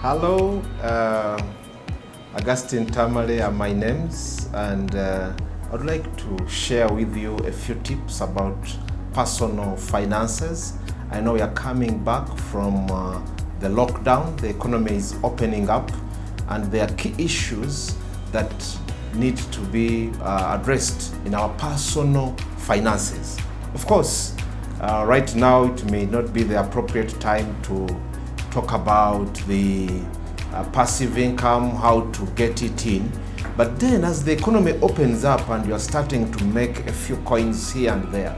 Hello, Augustine Tamale are my names, and I'd like to share with you a few tips about personal finances. I know we are coming back from the lockdown, the economy is opening up, and there are key issues that need to be addressed in our personal finances. Of course, right now it may not be the appropriate time to talk about the passive income, how to get it in. But then as the economy opens up and you're starting to make a few coins here and there,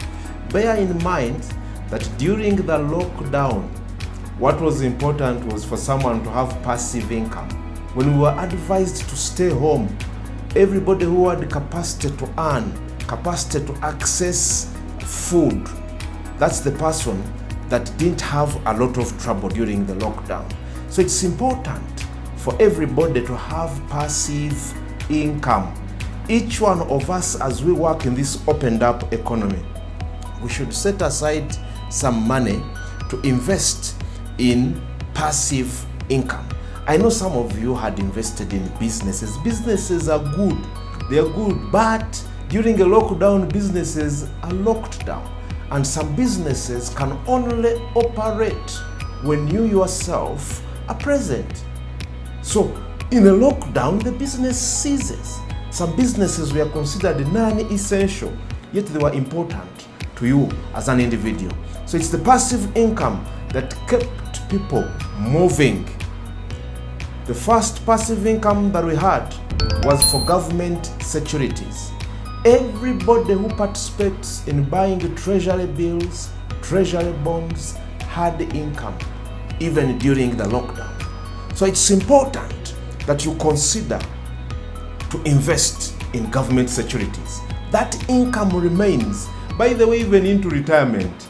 bear in mind that during the lockdown, what was important was for someone to have passive income. When we were advised to stay home, everybody who had capacity to earn, capacity to access food, that's the person that didn't have a lot of trouble during the lockdown. So it's important for everybody to have passive income. Each one of us, as we work in this opened up economy, we should set aside some money to invest in passive income. I know some of you had invested in businesses. Businesses are good, they are good, but during a lockdown, businesses are locked down. And some businesses can only operate when you yourself are present. So in a lockdown, the business ceases. Some businesses were considered non-essential, yet they were important to you as an individual. So it's the passive income that kept people moving. The first passive income that we had was for government securities. Everybody who participates in buying treasury bills, treasury bonds, had income, even during the lockdown. So it's important that you consider to invest in government securities. That income remains. By the way, even into retirement,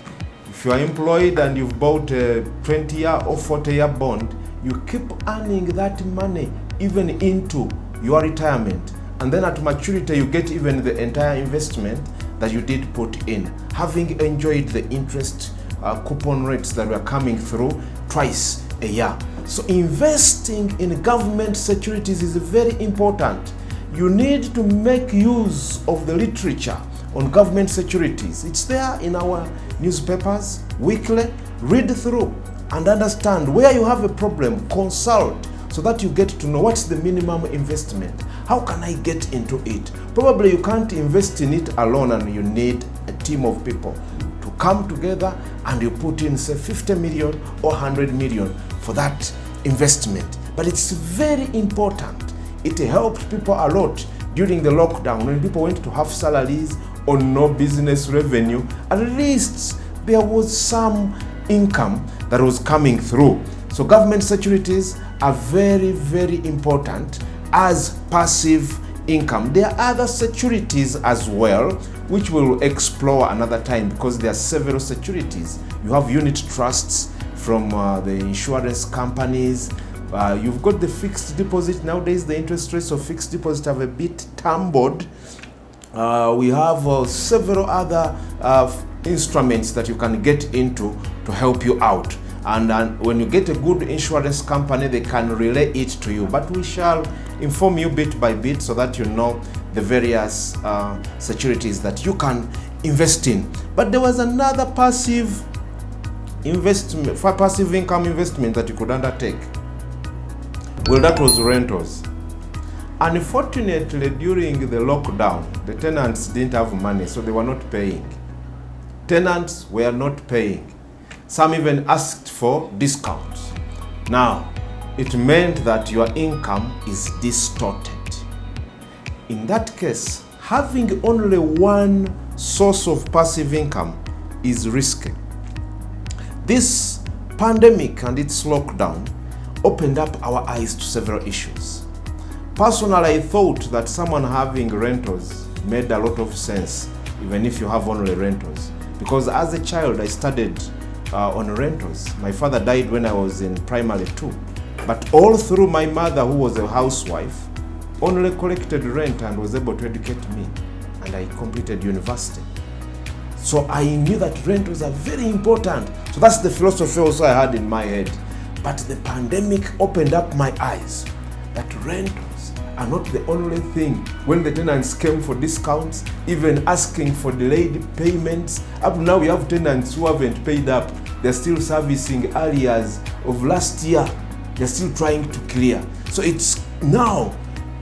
if you are employed and you've bought a 20-year or 40-year bond, you keep earning that money even into your retirement. And then at maturity, you get even the entire investment that you did put in, having enjoyed the interest coupon rates that were coming through twice a year. So investing in government securities is very important. You need to make use of the literature on government securities. It's there in our newspapers weekly. Read through and understand where you have a problem, consult, so that you get to know what's the minimum investment. How can I get into it? Probably you can't invest in it alone, and you need a team of people to come together and you put in, say, 50 million or 100 million for that investment. But it's very important. It helped people a lot during the lockdown when people went to have salaries or no business revenue. At least there was some income that was coming through. So government securities are very, very important as passive income. There are other securities as well, which we'll explore another time, because there are several securities. You have unit trusts from the insurance companies. You've got the fixed deposit. Nowadays, the interest rates of fixed deposit have a bit tumbled. We have several other instruments that you can get into to help you out. And when you get a good insurance company, they can relay it to you. But we shall inform you bit by bit so that you know the various securities that you can invest in. But there was another passive investment, for passive income investment that you could undertake. Well, that was rentals. Unfortunately, during the lockdown, the tenants didn't have money, so they were not paying. Tenants were not paying. Some even asked for discounts. Now, it meant that your income is distorted. In that case, having only one source of passive income is risky. This pandemic and its lockdown opened up our eyes to several issues. Personally, I thought that someone having rentals made a lot of sense, even if you have only rentals. Because as a child, I studied on rentals. My father died when I was in primary 2. But all through, my mother, who was a housewife, only collected rent and was able to educate me. And I completed university. So I knew that rentals are very important. So that's the philosophy also I had in my head. But the pandemic opened up my eyes that rentals are not the only thing. When the tenants came for discounts, even asking for delayed payments, up to now we have tenants who haven't paid up. They're still servicing arrears of last year. They're still trying to clear. So it's now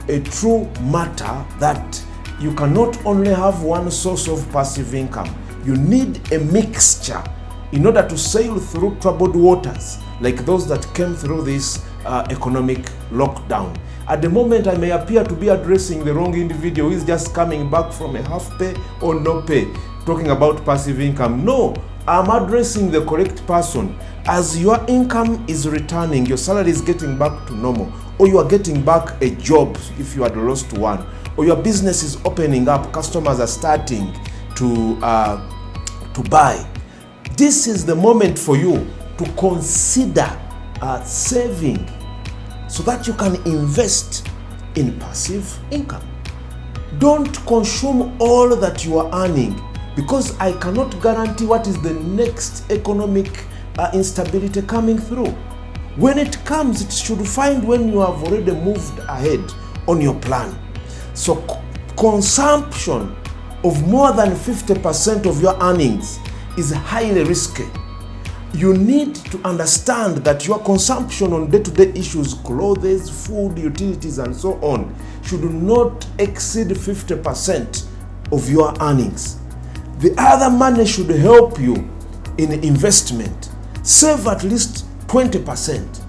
a true matter that you cannot only have one source of passive income. You need a mixture in order to sail through troubled waters like those that came through this economic lockdown. At the moment, I may appear to be addressing the wrong individual who is just coming back from a half pay or no pay, talking about passive income. No, I'm addressing the correct person. As your income is returning, your salary is getting back to normal, or you are getting back a job if you had lost one, or your business is opening up, customers are starting to buy. This is the moment for you to consider saving so that you can invest in passive income. Don't consume all that you are earning, because I cannot guarantee what is the next economic instability coming through. When it comes, it should find when you have already moved ahead on your plan. So consumption of more than 50% of your earnings is highly risky. You need to understand that your consumption on day-to-day issues, clothes, food, utilities, and so on, should not exceed 50% of your earnings. The other money should help you in investment. Save at least 20%.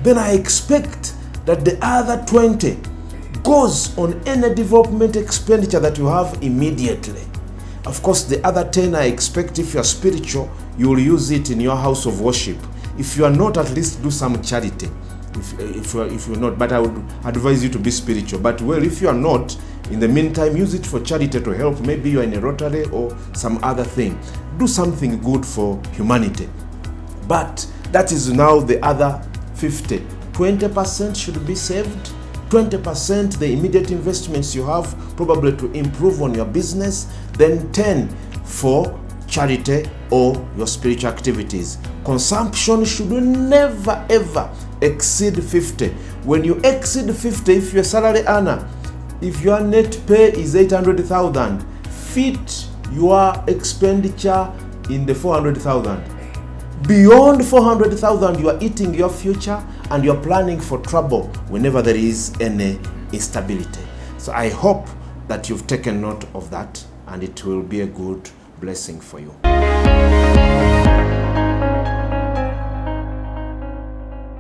Then I expect that the other 20 goes on any development expenditure that you have immediately. Of course, the other 10 I expect, if you are spiritual, you will use it in your house of worship. If you are not, at least do some charity. If you're not, but I would advise you to be spiritual. But well, if you are not, in the meantime, use it for charity to help. Maybe you are in a Rotary or some other thing. Do something good for humanity. But that is now the other 50. 20% should be saved. 20% the immediate investments you have, probably to improve on your business. Then 10 for charity or your spiritual activities. Consumption should never ever exceed 50. When you exceed 50, if you're a salary earner, if your net pay is 800,000, fit your expenditure in the 400,000. Beyond 400,000, you are eating your future and you're planning for trouble whenever there is any instability. So I hope that you've taken note of that, and it will be a good blessing for you.